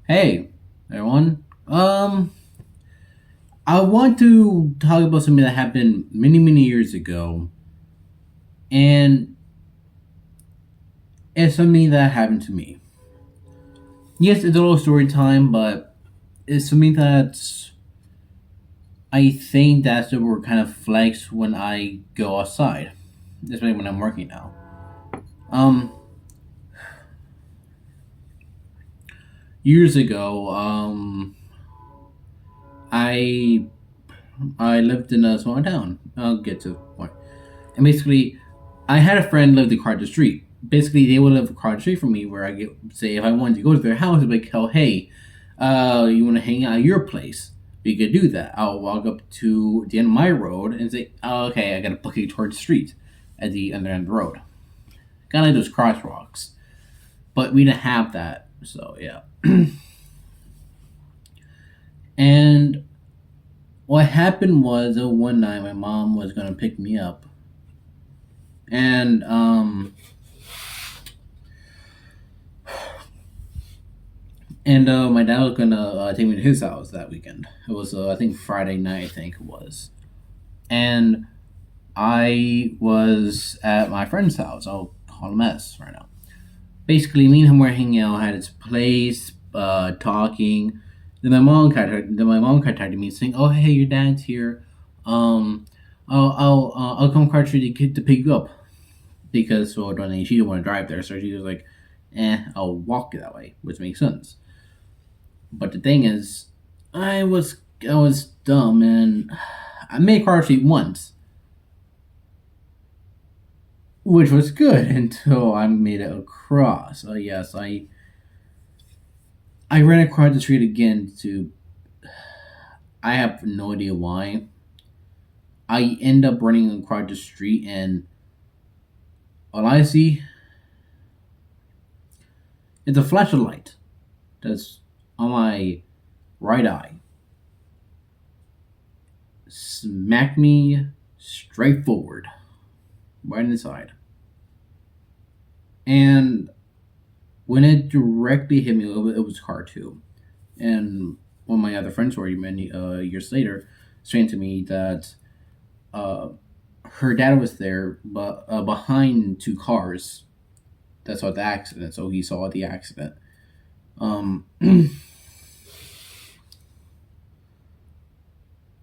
Hey, everyone. I want to talk about something that happened many, many years ago, and it's something that happened to me. Yes, it's a little story time, but it's something that I think that's the word kind of flex when I go outside, especially when I'm working now. Um, Years ago, I I lived in a small town. I'll get to the point. And basically, I had a friend live across the street. Basically, they would live across the street from me, where I get say if I wanted to go to their house, I'd be like, "Oh, hey, you want to hang out at your place? We could do that." I'll walk up to the end of my road and say, oh, "Okay, I got to book you towards the street at the other end of the road." Kind of like those crosswalks, but we didn't have that, so yeah. And what happened was, one night my mom was gonna pick me up, and my dad was gonna take me to his house that weekend. It was I think Friday night, I think it was, and I was at my friend's house. I'll call him S right now. Basically, me and him were hanging out at his place, talking. Then my mom contacted me saying, "Oh, hey, your dad's here. Um, I'll come across to pick you up because well, she didn't want to drive there, so she was like, I'll walk that way," which makes sense. But the thing is, I was dumb and I made car seat once, which was good until I made it across. Oh yes, I ran across the street again to I have no idea why. I end up running across the street and all I see is a flash of light that's on my right eye. Smacked me straight forward, right in the side. And when it directly hit me, it was car two. And one of my other friends, were many years later, saying to me that uh, her dad was there, but behind two cars that saw the accident. So he saw the accident. And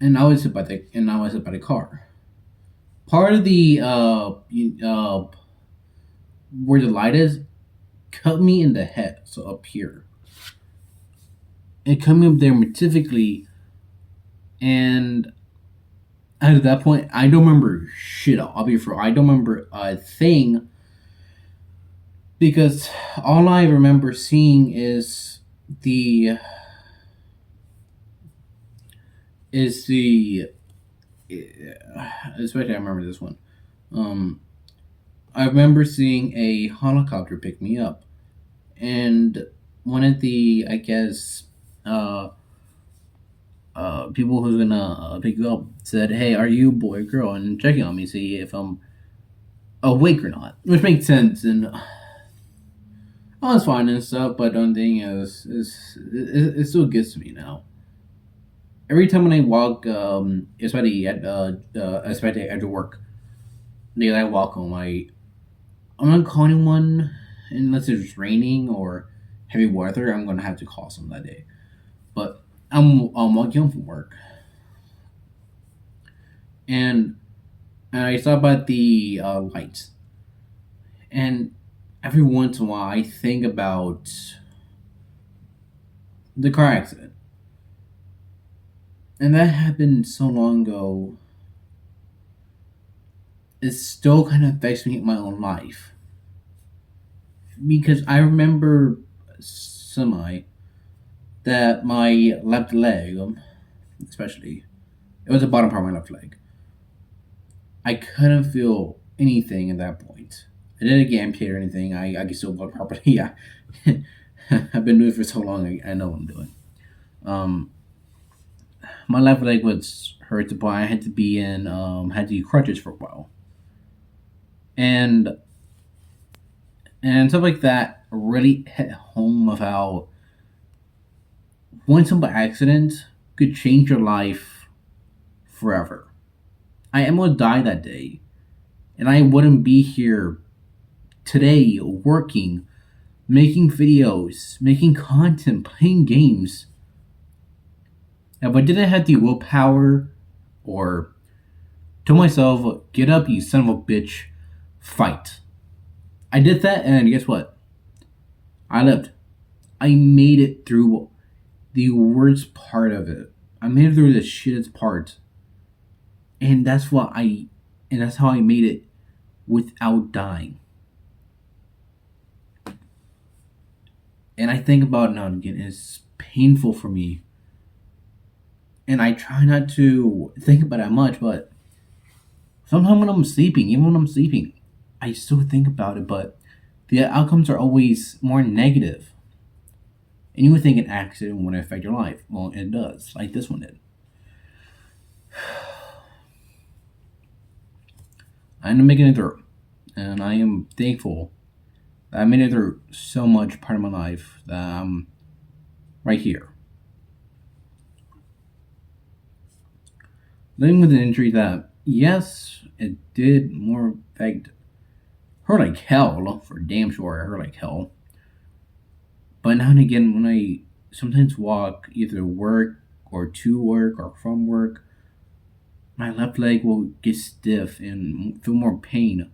I was hit by the car. Part of the where the light is cut me in the head, so up here. It cut me up there specifically, and at that point, I don't remember shit. I'll be for I don't remember a thing because all I remember seeing the is the especially I remember this one. Um, I remember seeing a helicopter pick me up, and one of the I guess people who's gonna pick you up said, "Hey, are you a boy or girl?" and checking on me, see if I'm awake or not, which makes sense. And I was fine and stuff, but the only thing it still gets to me now. Every time when I walk, especially at work, the I walk home, I'm not calling anyone unless it's raining or heavy weather. I'm gonna have to call some that day. But I'm walking home from work, and I stop at the lights, and every once in a while I think about the car accident, and that happened so long ago. It still kind of affects me in my own life because I remember semi that my left leg, especially, it was the bottom part of my left leg. I couldn't feel anything at that point. I didn't get amputated or anything. I can still walk properly. Yeah, I've been doing it for so long. I know what I'm doing. Um, my left leg was hurt to point. I had to be in had to use crutches for a while, and stuff like that really hit home of how one simple accident could change your life forever. I almost died that day, and I wouldn't be here today working, making videos, making content, playing games. If I didn't have the willpower or told myself, get up, you son of a bitch, fight. I did that, and guess what? I lived. I made it through the worst part of it. I made it through the shittest part. And that's what I and that's how I made it without dying. And I think about it now and again. It's painful for me. And I try not to think about it much, but sometimes when I'm sleeping, even when I'm sleeping, I still think about it, but the outcomes are always more negative. And you would think an accident wouldn't affect your life. Well, it does, like this one did. I ended up making it through. And I am thankful that I made it through so much part of my life that I'm right here. Living with an injury that, yes, it did more affect, hurt like hell, for damn sure, it hurt like hell. But now and again, when I sometimes walk either to work or to work or from work, my left leg will get stiff and feel more pain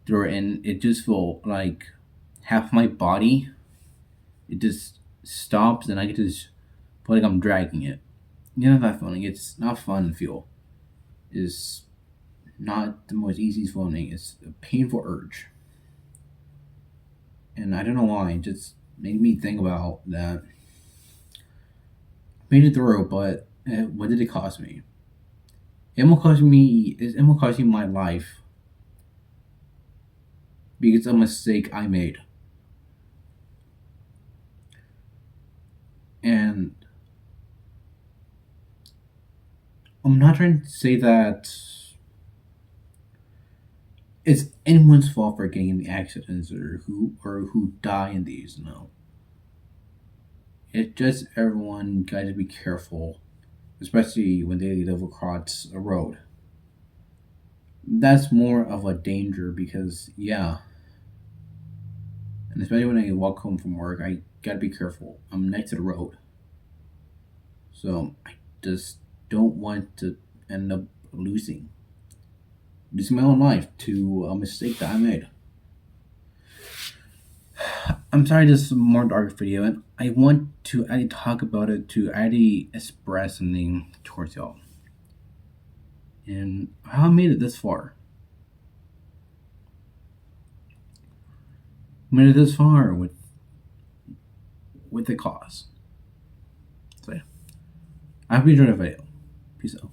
through it, and it just feel like half my body, it just stops, and I get to just feel like I'm dragging it. You know that feeling? It's not fun to feel. It's not the most easiest feeling. It's a painful urge, and I don't know why. It just made me think about that. Made it through, but what did it cost me? It will cost me. It will cost me my life because of a mistake I made, and I'm not trying to say that it's anyone's fault for getting in the accidents or who die in these. No, it's just everyone got to be careful, especially when they live across a road. That's more of a danger because yeah, and especially when I walk home from work, I gotta be careful. I'm next to the road, so I just don't want to end up losing my own life to a mistake that I made. I'm sorry, this is a more dark video, and I want to actually talk about it to actually express something towards y'all and how I made it this far. I made it this far with the cause. So yeah, I hope you enjoyed the video. Peace out.